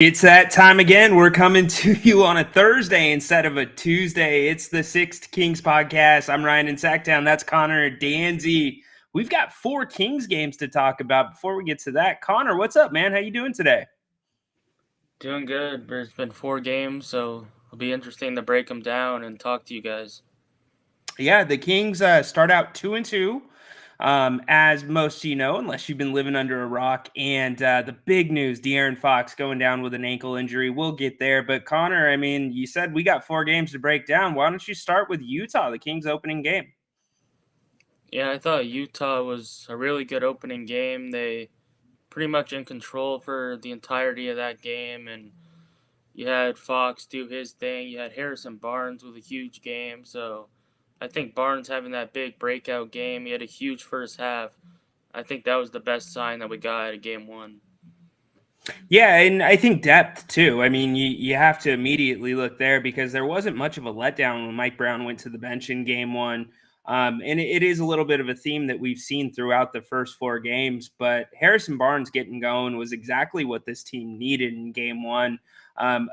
It's that time again. We're coming to you on a Thursday instead of a Tuesday. It's the Sixth Kings podcast. I'm Ryan in Sacktown. That's Connor Danzy. We've got 4 Kings games to talk about. Before we get to that, Connor, what's up, man? How you doing today? Doing good. There's been 4 games, so it'll be interesting to break them down and talk to you guys. Yeah, the Kings start out 2-2, as most of you know, unless you've been living under a rock. And the big news: De'Aaron Fox going down with an ankle injury. We'll get there, but Connor, I mean, you said we got 4 games to break down. Why don't you start with Utah, the Kings' opening game? Yeah, I thought Utah was a really good opening game. They pretty much in control for the entirety of that game, and you had Fox do his thing. You had Harrison Barnes with a huge game, so I think Barnes having that big breakout game, he had a huge first half. I think that was the best sign that we got at game one. Yeah, and I think depth too. I mean, you have to immediately look there because there wasn't much of a letdown when Mike Brown went to the bench in game one. And it is a little bit of a theme that we've seen throughout the first 4 games. But Harrison Barnes getting going was exactly what this team needed in game one,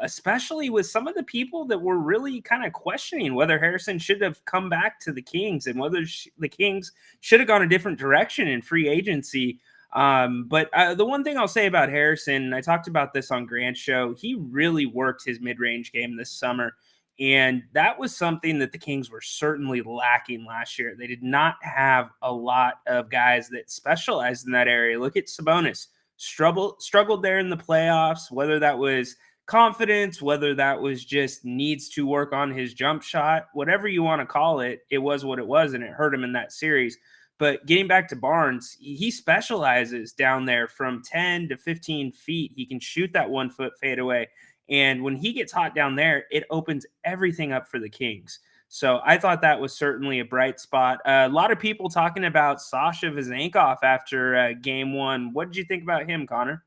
especially with some of the people that were really kind of questioning whether Harrison should have come back to the Kings and whether the Kings should have gone a different direction in free agency. But the one thing I'll say about Harrison, I talked about this on Grant's show, he really worked his mid-range game this summer. And that was something that the Kings were certainly lacking last year. They did not have a lot of guys that specialized in that area. Look at Sabonis. Struggled there in the playoffs, whether that was confidence, whether that was just needs to work on his jump shot, whatever you want to call it, it was what it was, and it hurt him in that series. But getting back to Barnes, he specializes down there from 10 to 15 feet. He can shoot that 1 foot fadeaway. And when he gets hot down there, it opens everything up for the Kings. So I thought that was certainly a bright spot. A lot of people talking about Sasha Vezenkov after game one. What did you think about him, Connor?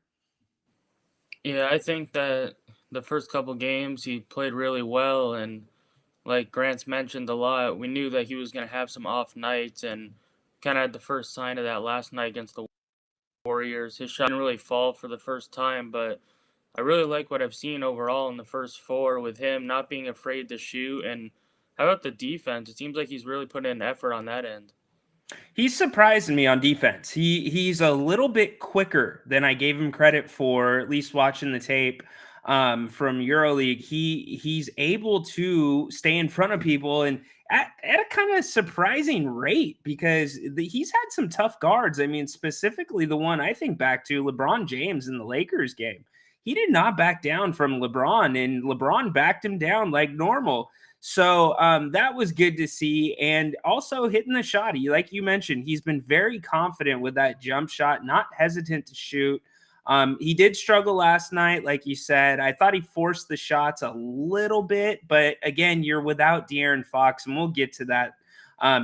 Yeah, I think that the first couple games he played really well, and like Grant's mentioned a lot, we knew that he was going to have some off nights, and kind of had the first sign of that last night against the Warriors. His shot didn't really fall for the first time, but I really like what I've seen overall in the first 4 with him not being afraid to shoot. And how about the defense? It seems like he's really putting in effort on that end. He's surprising me on defense. He's a little bit quicker than I gave him credit for, at least watching the tape from EuroLeague. He's able to stay in front of people and at a kind of surprising rate because he's had some tough guards. I mean, specifically the one I think back to LeBron James in the Lakers game. He did not back down from LeBron, and LeBron backed him down like normal. So that was good to see. And also hitting the shot. Like you mentioned, he's been very confident with that jump shot, not hesitant to shoot. He did struggle last night, like you said. I thought he forced the shots a little bit, but again, you're without De'Aaron Fox, and we'll get to that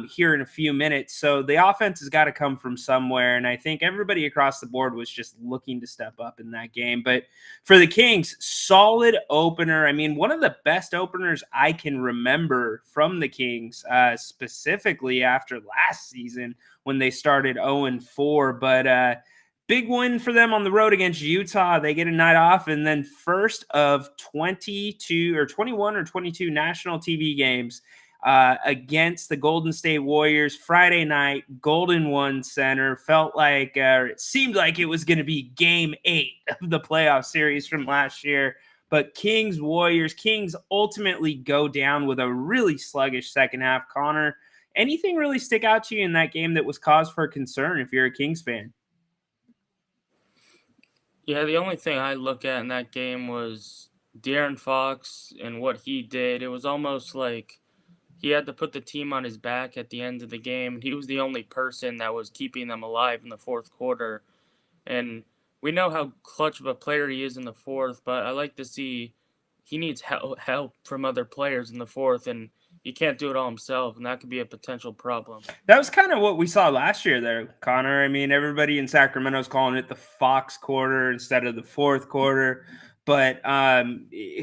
here in a few minutes. So the offense has got to come from somewhere, and I think everybody across the board was just looking to step up in that game. But for the Kings, solid opener. I mean, one of the best openers I can remember from the Kings, specifically after last season when they started 0-4. But big win for them on the road against Utah. They get a night off, and then first of 22 or 21 or 22 national TV games against the Golden State Warriors Friday night. Golden One Center felt like it seemed like it was going to be game 8 of the playoff series from last year. But Kings Warriors, Kings ultimately go down with a really sluggish second half. Connor, anything really stick out to you in that game that was cause for concern if you're a Kings fan? Yeah, the only thing I look at in that game was De'Aaron Fox and what he did. It was almost like he had to put the team on his back at the end of the game. He was the only person that was keeping them alive in the fourth quarter. And we know how clutch of a player he is in the fourth, but I like to see he needs help from other players in the fourth, and he can't do it all himself, and that could be a potential problem. That was kind of what we saw last year there, Connor. I mean, everybody in Sacramento is calling it the Fox quarter instead of the fourth quarter. But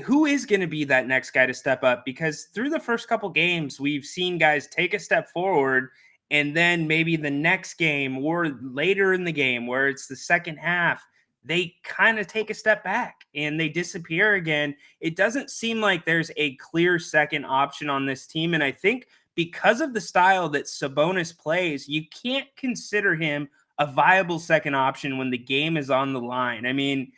who is going to be that next guy to step up? Because through the first couple games, we've seen guys take a step forward, and then maybe the next game or later in the game where it's the second half, they kind of take a step back and they disappear again. It doesn't seem like there's a clear second option on this team. And I think because of the style that Sabonis plays, you can't consider him a viable second option when the game is on the line. I mean,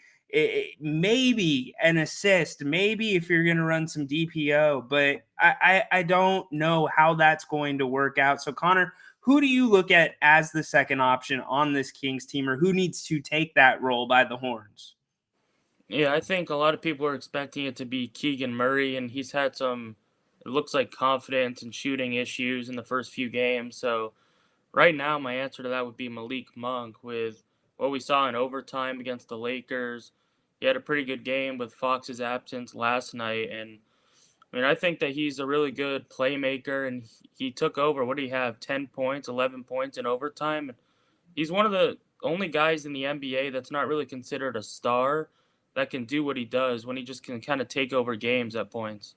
maybe an assist, maybe if you're going to run some DPO, but I don't know how that's going to work out. So, Connor, who do you look at as the second option on this Kings team, or who needs to take that role by the horns? Yeah, I think a lot of people are expecting it to be Keegan Murray, and he's had some, it looks like, confidence and shooting issues in the first few games. So right now, my answer to that would be Malik Monk. With what we saw in overtime against the Lakers, he had a pretty good game with Fox's absence last night, and I mean, I think that he's a really good playmaker, and he took over. What do you have? 10 points, 11 points in overtime. He's one of the only guys in the NBA that's not really considered a star that can do what he does when he just can kind of take over games at points.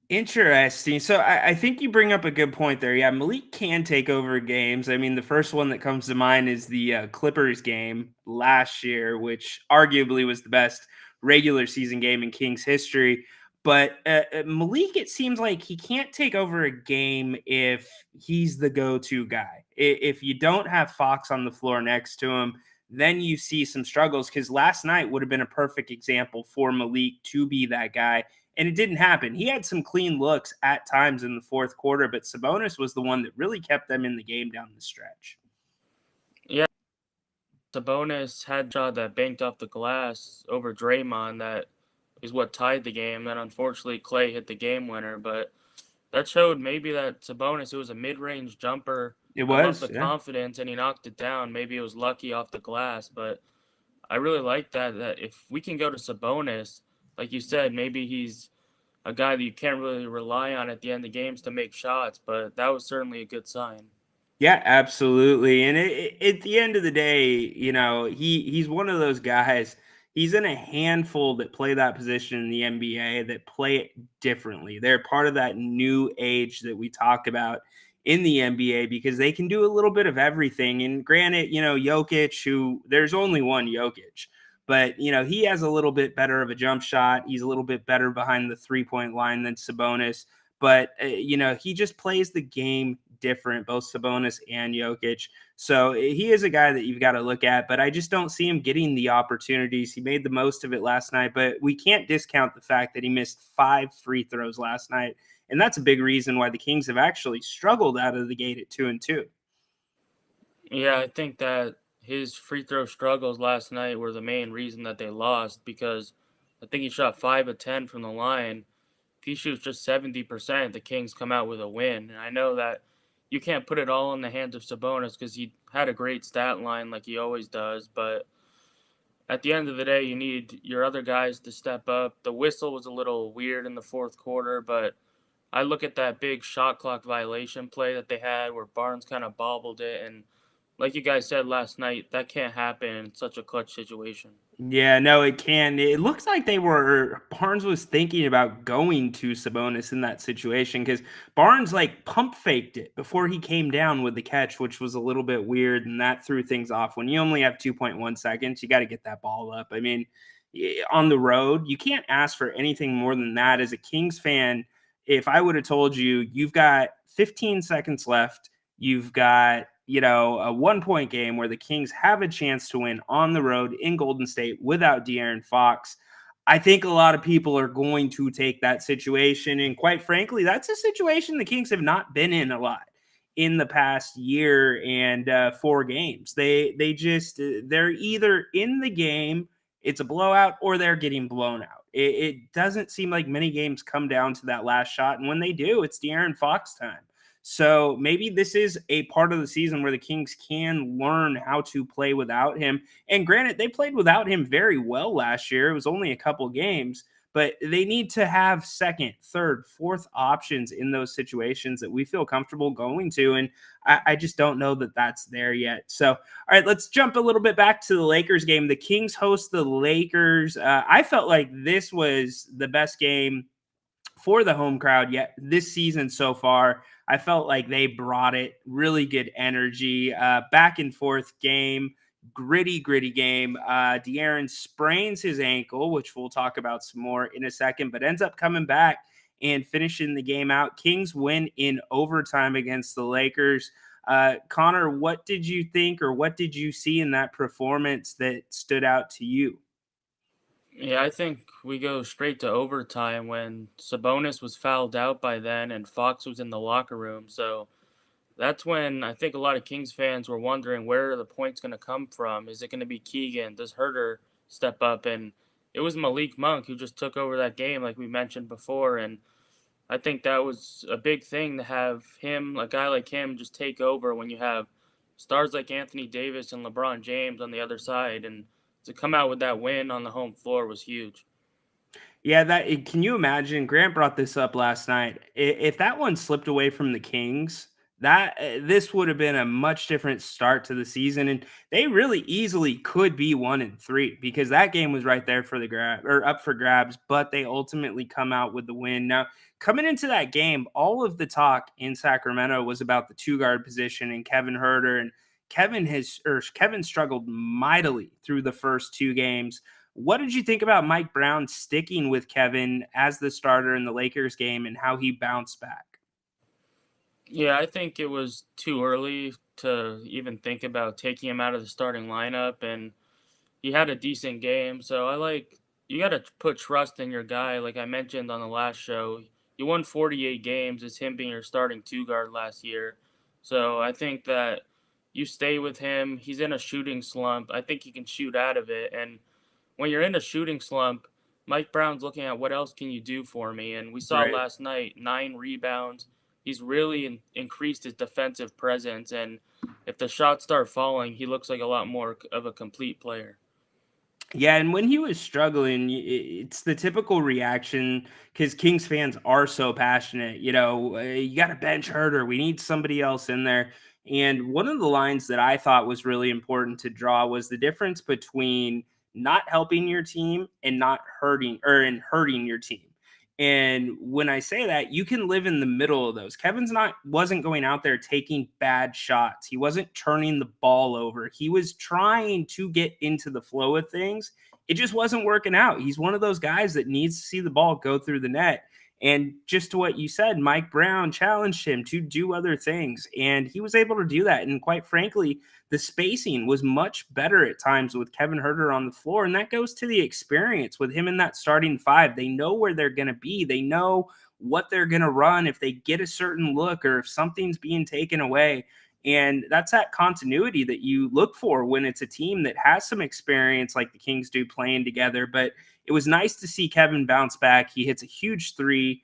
Interesting. So I think you bring up a good point there. Yeah, Malik can take over games. I mean, the first one that comes to mind is the Clippers game last year, which arguably was the best regular season game in Kings history. But Malik, it seems like he can't take over a game if he's the go-to guy. If you don't have Fox on the floor next to him, then you see some struggles, because last night would have been a perfect example for Malik to be that guy, and it didn't happen. He had some clean looks at times in the fourth quarter, but Sabonis was the one that really kept them in the game down the stretch. Yeah, Sabonis had a shot that banked off the glass over Draymond that is what tied the game. Then unfortunately Clay hit the game winner, but that showed maybe that Sabonis, it was a mid-range jumper. It I love was, the yeah. confidence, and he knocked it down. Maybe it was lucky off the glass, but I really like that if we can go to Sabonis, like you said, maybe he's a guy that you can't really rely on at the end of games to make shots, but that was certainly a good sign. Yeah, absolutely. And at the end of the day, he's one of those guys. He's in a handful that play that position in the NBA that play it differently. They're part of that new age that we talk about in the NBA, because they can do a little bit of everything. And granted, Jokic, who there's only one Jokic, but he has a little bit better of a jump shot. He's a little bit better behind the 3-point line than Sabonis. But he just plays the game different, both Sabonis and Jokic. So he is a guy that you've got to look at, but I just don't see him getting the opportunities. He made the most of it last night, but we can't discount the fact that he missed 5 free throws last night. And that's a big reason why the Kings have actually struggled out of the gate at 2-2. Yeah, I think that his free throw struggles last night were the main reason that they lost, because I think he shot 5 of 10 from the line. If he shoots just 70%, the Kings come out with a win. And I know that you can't put it all in the hands of Sabonis because he had a great stat line like he always does, but at the end of the day, you need your other guys to step up. The whistle was a little weird in the fourth quarter, but I look at that big shot clock violation play that they had where Barnes kind of bobbled it. And like you guys said last night, that can't happen in such a clutch situation. Yeah, no, it can. It looks like Barnes was thinking about going to Sabonis in that situation, because Barnes like pump faked it before he came down with the catch, which was a little bit weird. And that threw things off. When you only have 2.1 seconds, you got to get that ball up. I mean, on the road, you can't ask for anything more than that. As a Kings fan, if I would have told you, you've got 15 seconds left, you've got a 1-point game where the Kings have a chance to win on the road in Golden State without De'Aaron Fox, I think a lot of people are going to take that situation. And quite frankly, that's a situation the Kings have not been in a lot in the past year and 4 games. They're either in the game, it's a blowout, or they're getting blown out. It doesn't seem like many games come down to that last shot. And when they do, it's De'Aaron Fox time. So maybe this is a part of the season where the Kings can learn how to play without him. And granted, they played without him very well last year. It was only a couple games, but they need to have second, third, fourth options in those situations that we feel comfortable going to. And I just don't know that that's there yet. So, all right, let's jump a little bit back to the Lakers game. The Kings host the Lakers. I felt like this was the best game for the home crowd yet this season so far. I felt like they brought it, really good energy, back and forth game. gritty game. De'Aaron sprains his ankle, which we'll talk about some more in a second, but ends up coming back and finishing the game out. Kings win in overtime against the Lakers. Connor, what did you think, or what did you see in that performance that stood out to you? Yeah, I think we go straight to overtime when Sabonis was fouled out by then and Fox was in the locker room. So that's when I think a lot of Kings fans were wondering where are the points going to come from? Is it going to be Keegan? Does Herter step up? And it was Malik Monk who just took over that game, like we mentioned before. And I think that was a big thing to have him, a guy like him, just take over when you have stars like Anthony Davis and LeBron James on the other side. And to come out with that win on the home floor was huge. Yeah, can you imagine? Grant brought this up last night. If that one slipped away from the Kings, that this would have been a much different start to the season, and they really easily could be 1-3 because that game was right there for the grab or up for grabs. But they ultimately come out with the win. Now, coming into that game, all of the talk in Sacramento was about the two guard position and Kevin Herter, and Kevin struggled mightily through the first two games. What did you think about Mike Brown sticking with Kevin as the starter in the Lakers game and how he bounced back? Yeah, I think it was too early to even think about taking him out of the starting lineup, and he had a decent game. So you got to put trust in your guy. Like I mentioned on the last show, you won 48 games as him being your starting two guard last year. So I think that you stay with him. He's in a shooting slump. I think he can shoot out of it. And when you're in a shooting slump, Mike Brown's looking at what else can you do for me? And we saw Right. last night 9 rebounds. He's really increased his defensive presence. And if the shots start falling, he looks like a lot more of a complete player. Yeah, and when he was struggling, it's the typical reaction because Kings fans are so passionate. You got to bench Herter. We need somebody else in there. And one of the lines that I thought was really important to draw was the difference between not helping your team and not hurting your team. And when I say that, you can live in the middle of those. Kevin's not wasn't going out there taking bad shots. He wasn't turning the ball over. He was trying to get into the flow of things. It just wasn't working out. He's one of those guys that needs to see the ball go through the net. And just to what you said, Mike Brown challenged him to do other things, and he was able to do that. And quite frankly, the spacing was much better at times with Kevin Herter on the floor. And that goes to the experience with him in that starting five. They know where they're going to be, they know what they're going to run if they get a certain look or if something's being taken away. And that's that continuity that you look for when it's a team that has some experience like the Kings do playing together. But it was nice to see Kevin bounce back. He hits a huge three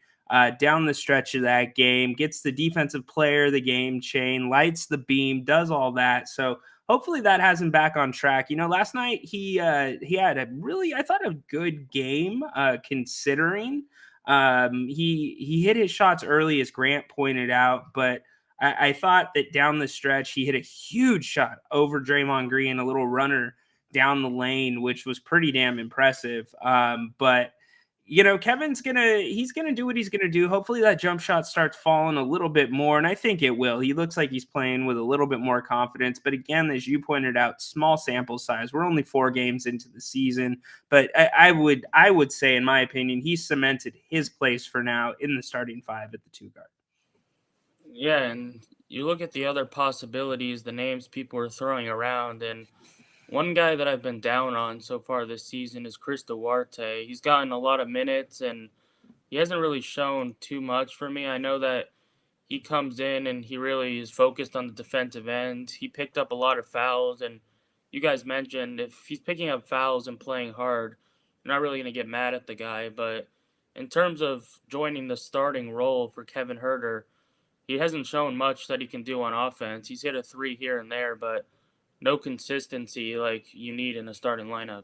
down the stretch of that game, gets the defensive player of the game chain, lights the beam, does all that. So hopefully that has him back on track. Last night he had a really, I thought, a good game considering he hit his shots early, as Grant pointed out, but I thought that down the stretch he hit a huge shot over Draymond Green, a little runner down the lane, which was pretty damn impressive. But he's gonna do what he's gonna do. Hopefully that jump shot starts falling a little bit more, and I think it will. He looks like he's playing with a little bit more confidence. But again, as you pointed out, small sample size. We're only 4 games into the season, but I would say, in my opinion, he's cemented his place for now in the starting five at the two guard. Yeah, and you look at the other possibilities, the names people are throwing around, and one guy that I've been down on so far this season is Chris Duarte. He's gotten a lot of minutes and he hasn't really shown too much for me. I know that he comes in and he really is focused on the defensive end. He picked up a lot of fouls, and you guys mentioned if he's picking up fouls and playing hard, you're not really going to get mad at the guy. But in terms of joining the starting role for Kevin Herter, he hasn't shown much that he can do on offense. He's hit a three here and there, but no consistency like you need in a starting lineup.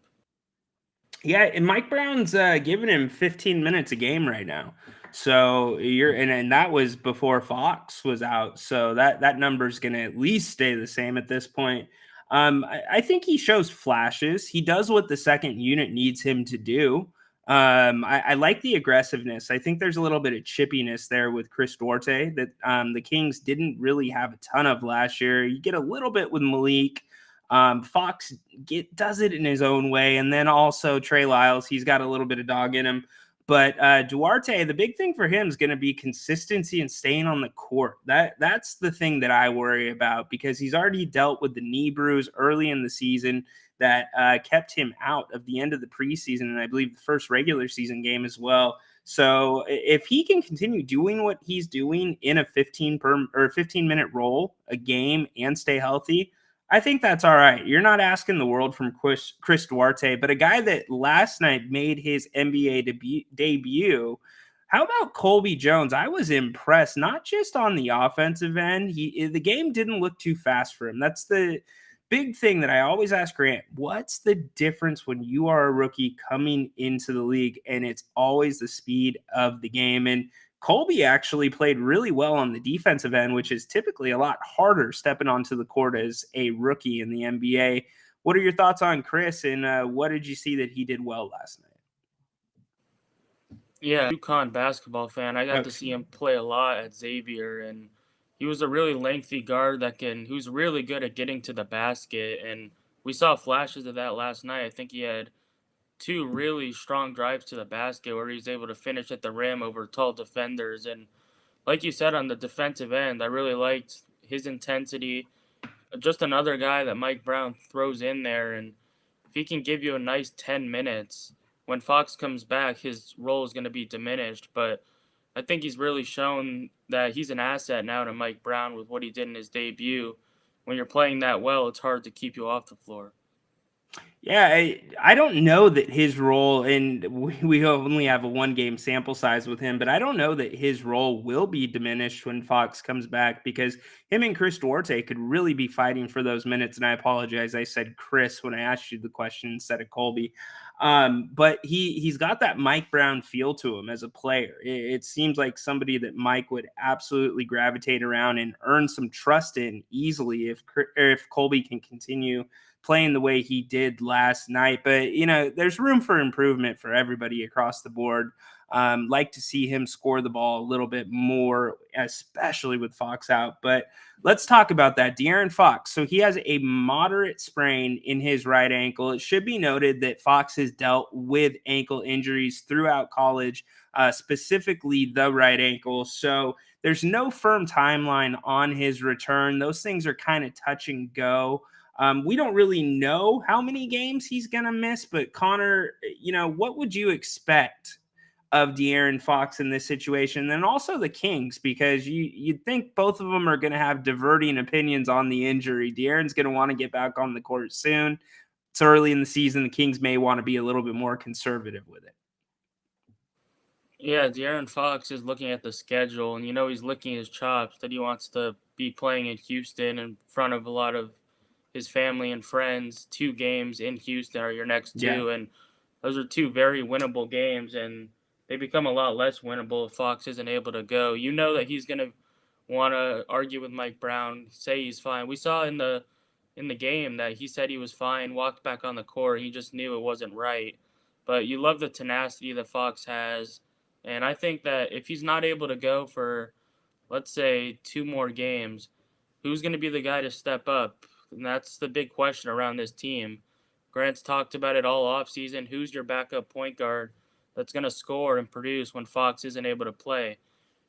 Yeah, and Mike Brown's giving him 15 minutes a game right now. So and that was before Fox was out. So that number is going to at least stay the same at this point. I think he shows flashes. He does what the second unit needs him to do. I like the aggressiveness. I think there's a little bit of chippiness there with Chris Duarte that the Kings didn't really have a ton of last year. You get a little bit with Malik. Fox does it in his own way. And then also Trey Lyles, he's got a little bit of dog in him. But Duarte, the big thing for him is going to be consistency and staying on the court. That's the thing that I worry about, because he's already dealt with the knee bruise early in the season that kept him out of the end of the preseason, and I believe the first regular season game as well. So if he can continue doing what he's doing in a 15-minute role a game and stay healthy, I think that's all right. You're not asking the world from Chris Duarte, but a guy that last night made his NBA debut. How about Colby Jones? I was impressed, not just on the offensive end. The game didn't look too fast for him. That's the big thing that I always ask Grant. What's the difference when you are a rookie coming into the league? And it's always the speed of the game. And Colby actually played really well on the defensive end, which is typically a lot harder stepping onto the court as a rookie in the NBA. What are your thoughts on Chris, and what did you see that he did well last night? Yeah, UConn basketball fan. I got to Okay. see him play a lot at Xavier, and he was a really lengthy guard who's really good at getting to the basket. And we saw flashes of that last night. I think he had two really strong drives to the basket where he was able to finish at the rim over tall defenders. And like you said, on the defensive end, I really liked his intensity. Just another guy that Mike Brown throws in there, and if he can give you a nice 10 minutes, when Fox comes back, his role is going to be diminished. But I think he's really shown that he's an asset now to Mike Brown with what he did in his debut. When you're playing that well, it's hard to keep you off the floor. Yeah, I don't know that his role, and we only have a 1 game sample size with him, but I don't know that his role will be diminished when Fox comes back, because him and Chris Duarte could really be fighting for those minutes. And I apologize, I said Chris when I asked you the question instead of Colby. But he's got that Mike Brown feel to him as a player. It seems like somebody that Mike would absolutely gravitate around and earn some trust in easily if Colby can continue playing the way he did last night. But, there's room for improvement for everybody across the board. Like to see him score the ball a little bit more, especially with Fox out. But let's talk about that. De'Aaron Fox. So he has a moderate sprain in his right ankle. It should be noted that Fox has dealt with ankle injuries throughout college, specifically the right ankle. So there's no firm timeline on his return. Those things are kind of touch and go. We don't really know how many games he's going to miss, but Connor, what would you expect of De'Aaron Fox in this situation? And then also the Kings, because you'd think both of them are going to have diverting opinions on the injury. De'Aaron's going to want to get back on the court soon. It's early in the season. The Kings may want to be a little bit more conservative with it. Yeah, De'Aaron Fox is looking at the schedule, and he's licking his chops that he wants to be playing in Houston in front of a lot of his family and friends. 2 games in Houston are your next Yeah. two, and those are 2 very winnable games, and they become a lot less winnable if Fox isn't able to go. You know that he's going to want to argue with Mike Brown, say he's fine. We saw in the game that he said he was fine, walked back on the court. He just knew it wasn't right. But you love the tenacity that Fox has, and I think that if he's not able to go for, let's say, 2 more games, who's going to be the guy to step up? And that's the big question around this team. Grant's talked about it all offseason. Who's your backup point guard that's going to score and produce when Fox isn't able to play?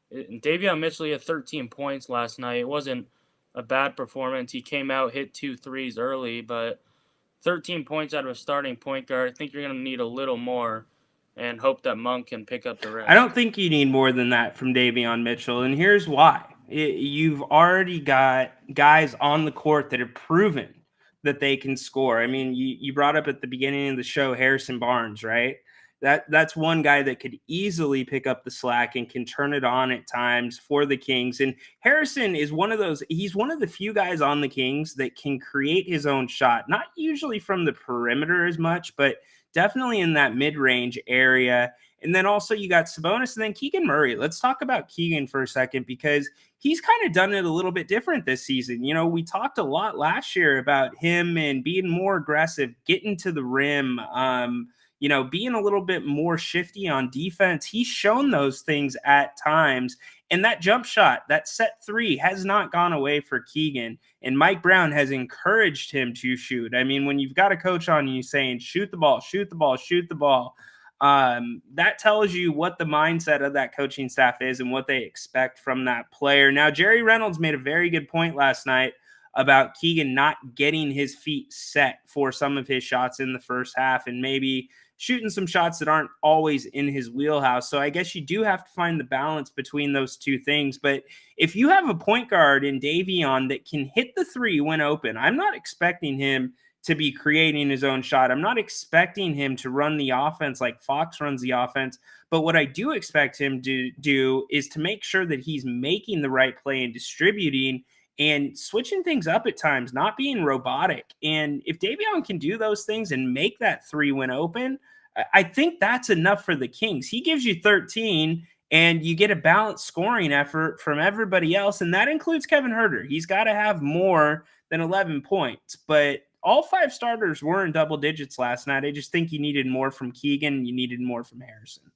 And Davion Mitchell had 13 points last night. It wasn't a bad performance. He came out, hit 2 threes early, but 13 points out of a starting point guard, I think you're going to need a little more and hope that Monk can pick up the I rest. don't think you need more than that from Davion Mitchell, and here's why. You've already got guys on the court that have proven that they can score. I mean, you brought up at the beginning of the show Harrison Barnes, right? That's one guy that could easily pick up the slack and can turn it on at times for the Kings. And Harrison is he's one of the few guys on the Kings that can create his own shot, not usually from the perimeter as much, but definitely in that mid-range area. And then also you got Sabonis and then Keegan Murray. Let's talk about Keegan for a second, because he's kind of done it a little bit different this season. We talked a lot last year about him and being more aggressive, getting to the rim, being a little bit more shifty on defense. He's shown those things at times. And that jump shot, that set three, has not gone away for Keegan. And Mike Brown has encouraged him to shoot. I mean, when you've got a coach on you saying, shoot the ball, shoot the ball, shoot the ball, that tells you what the mindset of that coaching staff is and what they expect from that player. Now, Jerry Reynolds made a very good point last night about Keegan not getting his feet set for some of his shots in the first half and maybe shooting some shots that aren't always in his wheelhouse. So I guess you do have to find the balance between those two things. But if you have a point guard in Davion that can hit the three when open, I'm not expecting him to be creating his own shot. I'm not expecting him to run the offense like Fox runs the offense. But what I do expect him to do is to make sure that he's making the right play and distributing and switching things up at times, not being robotic. And if Davion can do those things and make that three when open, I think that's enough for the Kings. He gives you 13 and you get a balanced scoring effort from everybody else. And that includes Kevin Herter. He's got to have more than 11 points. But all five starters were in double digits last night. I just think you needed more from Keegan. You needed more from Harrison.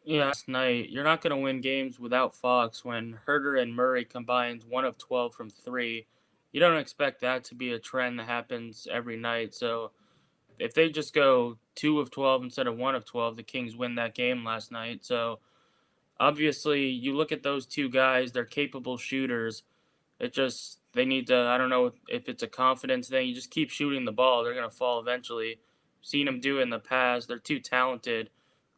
Yeah, last night, you're not going to win games without Fox when Herter and Murray combined 1 of 12 from 3. You don't expect that to be a trend that happens every night. So if they just go 2 of 12 instead of 1 of 12, the Kings win that game last night. So obviously, you look at those two guys, they're capable shooters. They need to, I don't know if it's a confidence thing. You just keep shooting the ball, they're going to fall eventually. Seen them do it in the past. They're too talented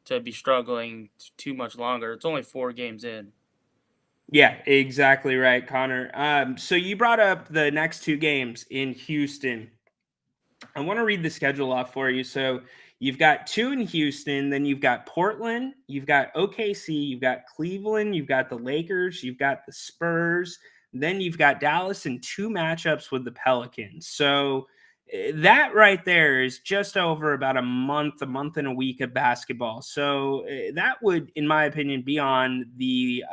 to be struggling too much longer. It's only 4 games in. Yeah, exactly right, Connor. So you brought up the next two games in Houston. I want to read the schedule off for you. So you've got two in Houston, then you've got Portland, you've got OKC, you've got Cleveland, you've got the Lakers, you've got the Spurs, then you've got Dallas and two matchups with the Pelicans. So that right there is just over about a month and a week of basketball. So that would, in my opinion, be on the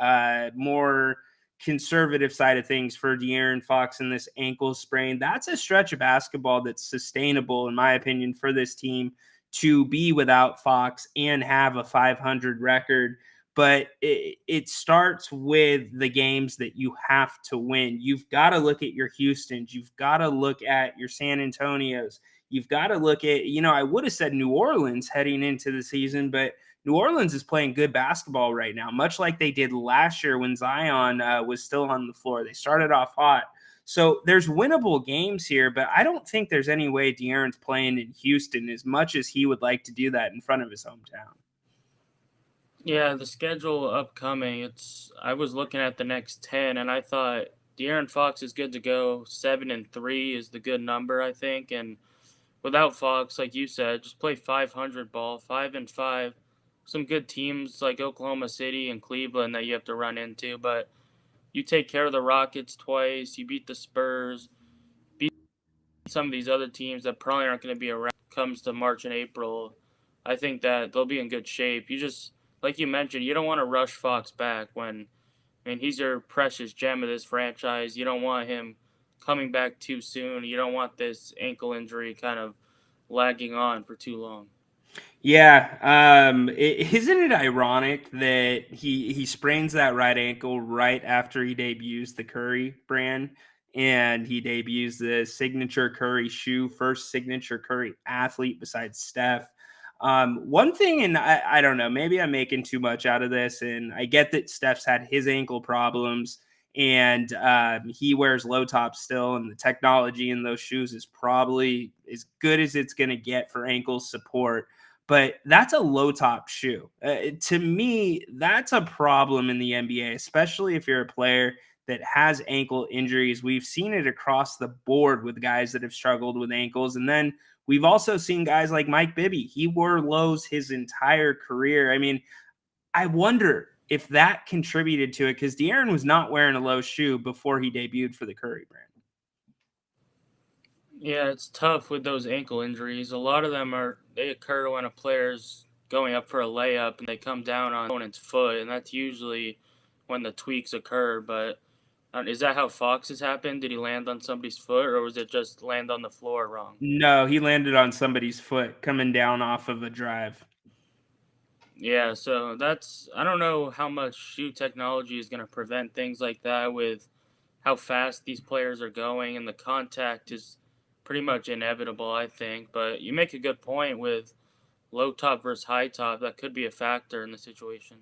more conservative side of things for De'Aaron Fox and this ankle sprain. That's a stretch of basketball that's sustainable, in my opinion, for this team to be without Fox and have a 500 record. But it starts with the games that you have to win. You've got to look at your Houstons. You've got to look at your San Antonios. You've got to look at, I would have said New Orleans heading into the season, but New Orleans is playing good basketball right now, much like they did last year when Zion was still on the floor. They started off hot. So there's winnable games here, but I don't think there's any way De'Aaron's playing in Houston as much as he would like to do that in front of his hometown. Yeah, the schedule upcoming, I was looking at the next 10 and I thought De'Aaron Fox is good to go. 7-3 is the good number, I think, and without Fox, like you said, just play 500 ball, 5-5. Some good teams like Oklahoma City and Cleveland that you have to run into, but you take care of the Rockets twice, you beat the Spurs, beat some of these other teams that probably aren't going to be around comes to March and April. I think that they'll be in good shape. You just, like you mentioned, you don't want to rush Fox back when, I mean, he's your precious gem of this franchise. You don't want him coming back too soon. You don't want this ankle injury kind of lagging on for too long. Yeah, isn't it ironic that he sprains that right ankle right after he debuts the Curry brand and he debuts the signature Curry shoe, first signature Curry athlete besides Steph. One thing, and I don't know, maybe I'm making too much out of this, and I get that Steph's had his ankle problems and he wears low tops still, and the technology in those shoes is probably as good as it's going to get for ankle support, but that's a low top shoe. To me, that's a problem in the NBA, especially if you're a player that has ankle injuries. We've seen it across the board with guys that have struggled with ankles. And then we've also seen guys like Mike Bibby. He wore lows his entire career. I mean, I wonder if that contributed to it because De'Aaron was not wearing a low shoe before he debuted for the Curry brand. Yeah, it's tough with those ankle injuries. A lot of them they occur when a player's going up for a layup and they come down on opponent's foot, and that's usually when the tweaks occur. But Is that how Fox's happened? Did he land on somebody's foot, or was it just land on the floor wrong? No, he landed on somebody's foot coming down off of a drive. Yeah, so I don't know how much shoe technology is going to prevent things like that with how fast these players are going, and the contact is pretty much inevitable, I think. But you make a good point with low top versus high top. That could be a factor in the situation.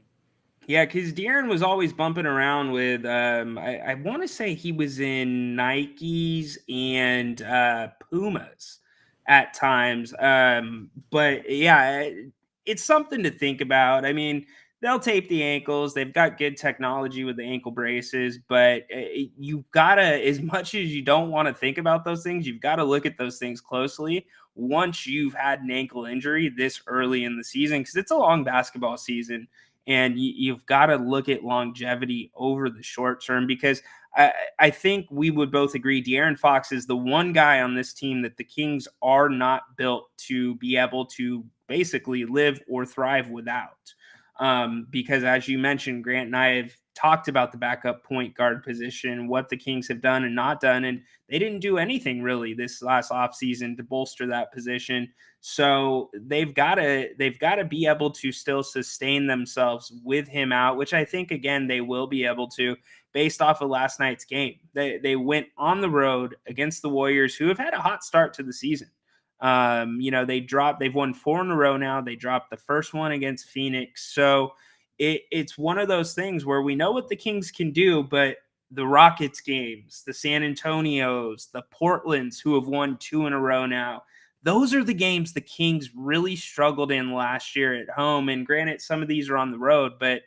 Yeah, because De'Aaron was always bumping around with I want to say he was in Nikes and Pumas at times. But yeah, it's something to think about. I mean, they'll tape the ankles. They've got good technology with the ankle braces, but you've got to, as much as you don't want to think about those things, you've got to look at those things closely once you've had an ankle injury this early in the season, because it's a long basketball season and you've got to look at longevity over the short term because I think we would both agree De'Aaron Fox is the one guy on this team that the Kings are not built to be able to basically live or thrive without. Because as you mentioned, Grant and I have talked about the backup point guard position, what the Kings have done and not done, and they didn't do anything really this last offseason to bolster that position. So they've got to be able to still sustain themselves with him out, which I think again they will be able to based off of last night's game. They went on the road against the Warriors, who have had a hot start to the season. They've won 4 in a row now. They dropped the first one against Phoenix. So it's one of those things where we know what the Kings can do, but the Rockets games, the San Antonios, the Portlands, who have won 2 in a row now, those are the games the Kings really struggled in last year at home. And granted, some of these are on the road, but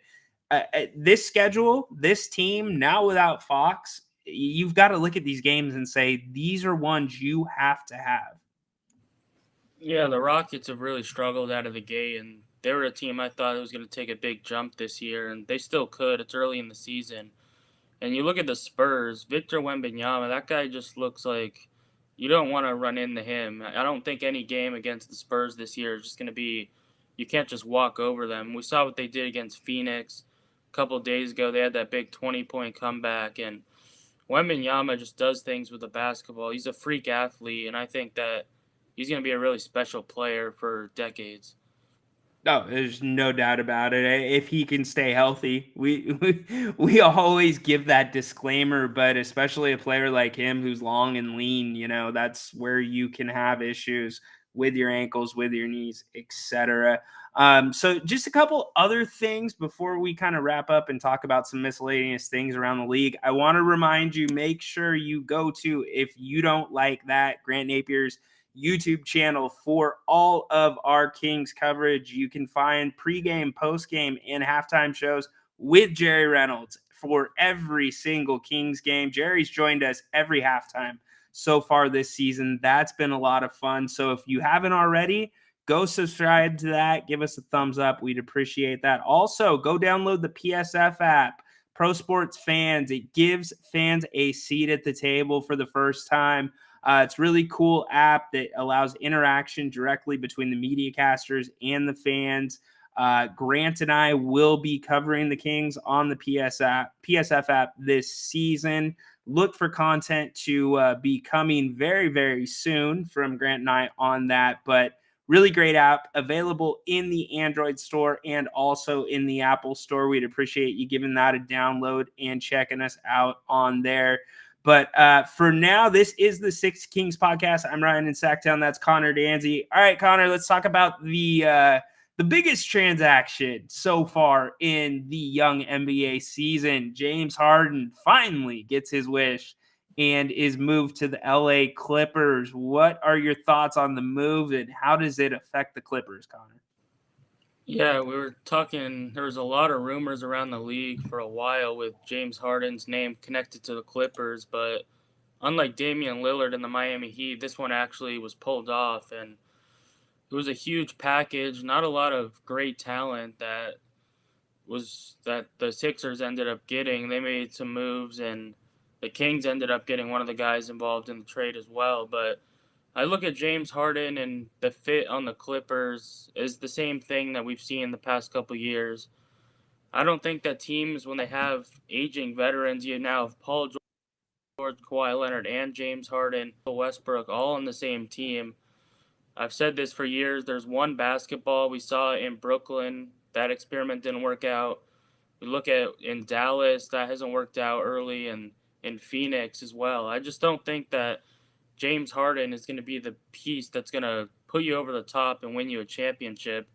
this schedule, this team now without Fox, you've got to look at these games and say these are ones you have to have. Yeah, the Rockets have really struggled out of the gate, and they were a team I thought was going to take a big jump this year, and they still could. It's early in the season. And you look at the Spurs, Victor Wembanyama, that guy just looks like you don't want to run into him. I don't think any game against the Spurs this year is just going to be, you can't just walk over them. We saw what they did against Phoenix a couple of days ago. They had that big 20-point comeback, and Wembanyama just does things with the basketball. He's a freak athlete, and I think that he's going to be a really special player for decades. No, there's no doubt about it. If he can stay healthy, we always give that disclaimer, but especially a player like him who's long and lean, that's where you can have issues with your ankles, with your knees, etc. So just a couple other things before we kind of wrap up and talk about some miscellaneous things around the league. I want to remind you, make sure you go to, if you don't like that, Grant Napier's YouTube channel for all of our Kings coverage. You can find pregame, postgame, and halftime shows with Jerry Reynolds for every single Kings game. Jerry's joined us every halftime so far this season. That's been a lot of fun. So if you haven't already, go subscribe to that. Give us a thumbs up. We'd appreciate that. Also, go download the PSF app. Pro Sports Fans. It gives fans a seat at the table for the first time. It's a really cool app that allows interaction directly between the media casters and the fans. Grant and I will be covering the Kings on the PSF app this season. Look for content to be coming very, very soon from Grant and I on that. But really great app, available in the Android store and also in the Apple store. We'd appreciate you giving that a download and checking us out on there. But for now, this is the Six Kings podcast. I'm Ryan in Sacktown. That's Connor Danzy. All right, Connor, let's talk about the biggest transaction so far in the young NBA season. James Harden finally gets his wish and is moved to the LA Clippers. What are your thoughts on the move and how does it affect the Clippers, Connor? Yeah, we were talking. There was a lot of rumors around the league for a while with James Harden's name connected to the Clippers, but unlike Damian Lillard and the Miami Heat, this one actually was pulled off, and it was a huge package. Not a lot of great talent that the Sixers ended up getting. They made some moves, and the Kings ended up getting one of the guys involved in the trade as well. But I look at James Harden and the fit on the Clippers is the same thing that we've seen the past couple years. I don't think that teams, when they have aging veterans, you now have Paul George, Kawhi Leonard, and James Harden, Westbrook, all on the same team. I've said this for years. There's one basketball we saw in Brooklyn. That experiment didn't work out. We look at in Dallas, that hasn't worked out early, and in Phoenix as well. I just don't think that James Harden is going to be the piece that's going to put you over the top and win you a championship.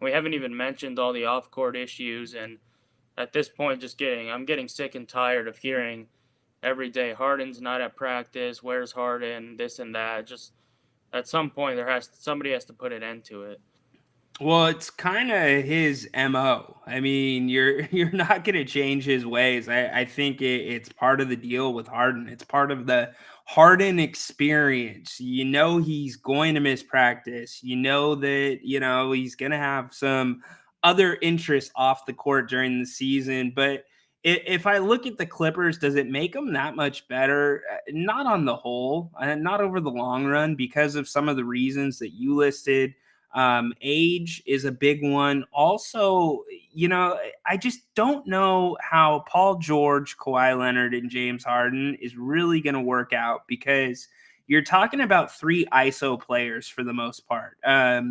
We haven't even mentioned all the off-court issues, and at this point, I'm getting sick and tired of hearing every day Harden's not at practice. Where's Harden? This and that. Just at some point, somebody has to put an end to it. Well, it's kind of his MO. I mean, you're not going to change his ways. I think it's part of the deal with Harden. It's part of the Harden experience. You know he's going to miss practice. You know that, he's going to have some other interests off the court during the season. But if I look at the Clippers, does it make them that much better? Not on the whole, not over the long run, because of some of the reasons that you listed. Age is a big one. Also, I just don't know how Paul George, Kawhi Leonard, and James Harden is really going to work out, because you're talking about three ISO players for the most part.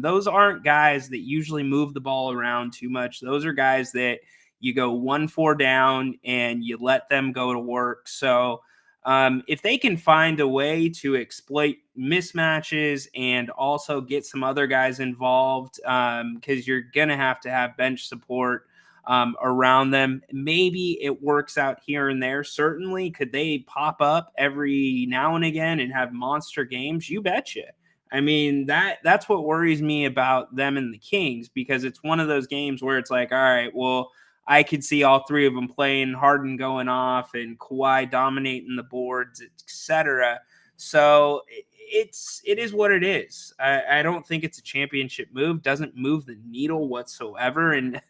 Those aren't guys that usually move the ball around too much. Those are guys that you go 1-4 down and you let them go to work. So, if they can find a way to exploit mismatches and also get some other guys involved, because you're going to have bench support around them, maybe it works out here and there. Certainly, could they pop up every now and again and have monster games? You betcha. I mean, that's what worries me about them and the Kings, because it's one of those games where it's like, all right, well, I could see all three of them playing, Harden going off and Kawhi dominating the boards, etc. So it is what it is. I don't think it's a championship move. Doesn't move the needle whatsoever. And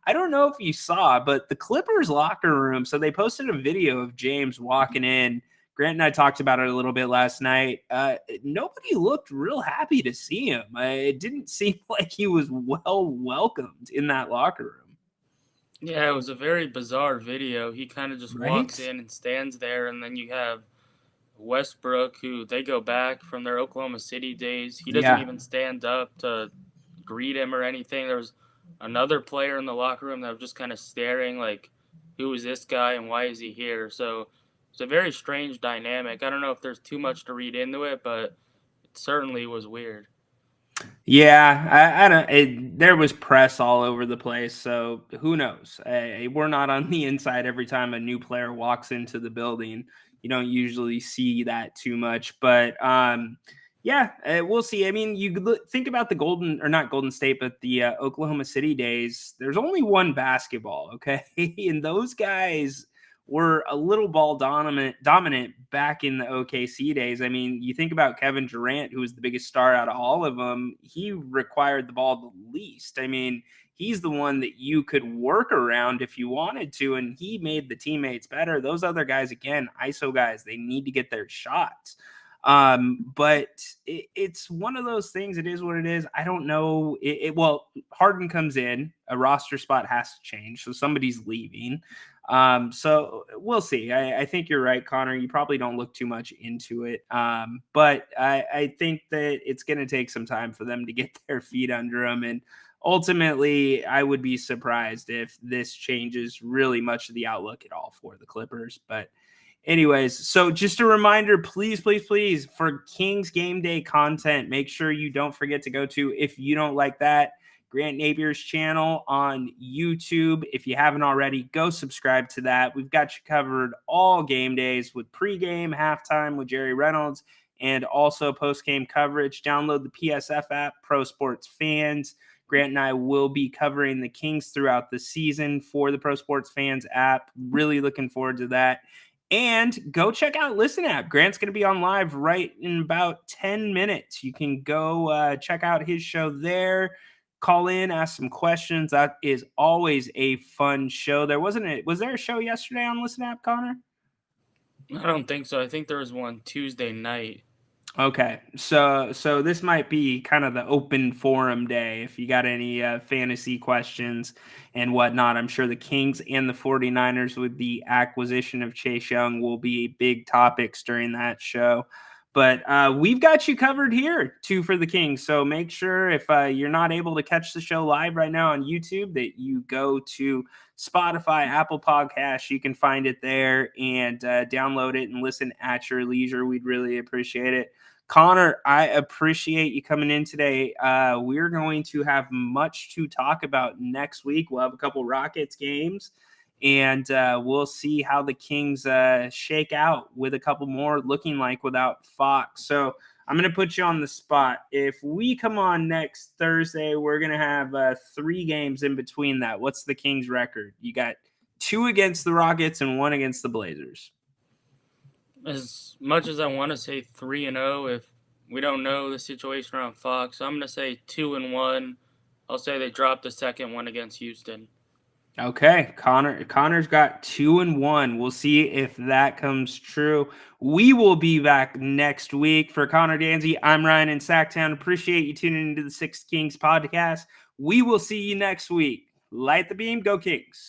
I don't know if you saw, but the Clippers locker room. So they posted a video of James walking in. Grant and I talked about it a little bit last night. Nobody looked real happy to see him. It didn't seem like he was well welcomed in that locker room. Yeah, it was a very bizarre video. He kind of just walks Right? in and stands there, and then you have Westbrook, who they go back from their Oklahoma City days. He doesn't Yeah. even stand up to greet him or anything. There was another player in the locker room that was just kind of staring, like, who is this guy and why is he here? So it's a very strange dynamic. I don't know if there's too much to read into it, but it certainly was weird. Yeah, I don't. There was press all over the place, so who knows? We're not on the inside every time a new player walks into the building. You don't usually see that too much, but yeah, we'll see. I mean, think about the Golden, or not Golden State, but the Oklahoma City days. There's only one basketball, okay, and those guys were a little ball dominant back in the OKC days. I mean, you think about Kevin Durant, who was the biggest star out of all of them. He required the ball the least. I mean, he's the one that you could work around if you wanted to, and he made the teammates better. Those other guys, again, ISO guys, they need to get their shots. But it's one of those things. It is what it is. I don't know. Well, Harden comes in, a roster spot has to change, so somebody's leaving. So we'll see. I think you're right, Connor. You probably don't look too much into it. But I think that it's going to take some time for them to get their feet under them. And ultimately, I would be surprised if this changes really much of the outlook at all for the Clippers. But anyways, so just a reminder, please, please, please, for Kings game day content, make sure you don't forget to go to, if you don't like that, Grant Napier's channel on YouTube. If you haven't already, go subscribe to that. We've got you covered all game days with pregame, halftime with Jerry Reynolds, and also postgame coverage. Download the PSF app, Pro Sports Fans. Grant and I will be covering the Kings throughout the season for the Pro Sports Fans app. Really looking forward to that. And go check out Listen App. Grant's going to be on live right in about 10 minutes. You can go check out his show there. Call in, ask some questions. That is always a fun show. Was there a show yesterday on Listen App, Connor? I don't think so. I think there was one Tuesday night. Okay, so this might be kind of the open forum day. If you got any fantasy questions and whatnot, I'm sure the Kings and the 49ers with the acquisition of Chase Young will be big topics during that show. But we've got you covered here too for the Kings. So make sure if you're not able to catch the show live right now on YouTube, that you go to Spotify, Apple Podcasts. You can find it there and download it and listen at your leisure. We'd really appreciate it. Connor, I appreciate you coming in today. We're going to have much to talk about next week. We'll have a couple Rockets games, and we'll see how the Kings shake out with a couple more looking like without Fox. So I'm going to put you on the spot. If we come on next Thursday, we're going to have 3 games in between that. What's the Kings record? You got 2 against the Rockets and 1 against the Blazers. As much as I want to say 3-0, if we don't know the situation around Fox, I'm going to say 2-1. I'll say they dropped the second one against Houston. Okay, Connor's got 2-1. We'll see if that comes true. We will be back next week. For Connor Danzy, I'm Ryan in Sacktown. Appreciate you tuning into the Six Kings podcast. We will see you next week. Light the beam, go Kings.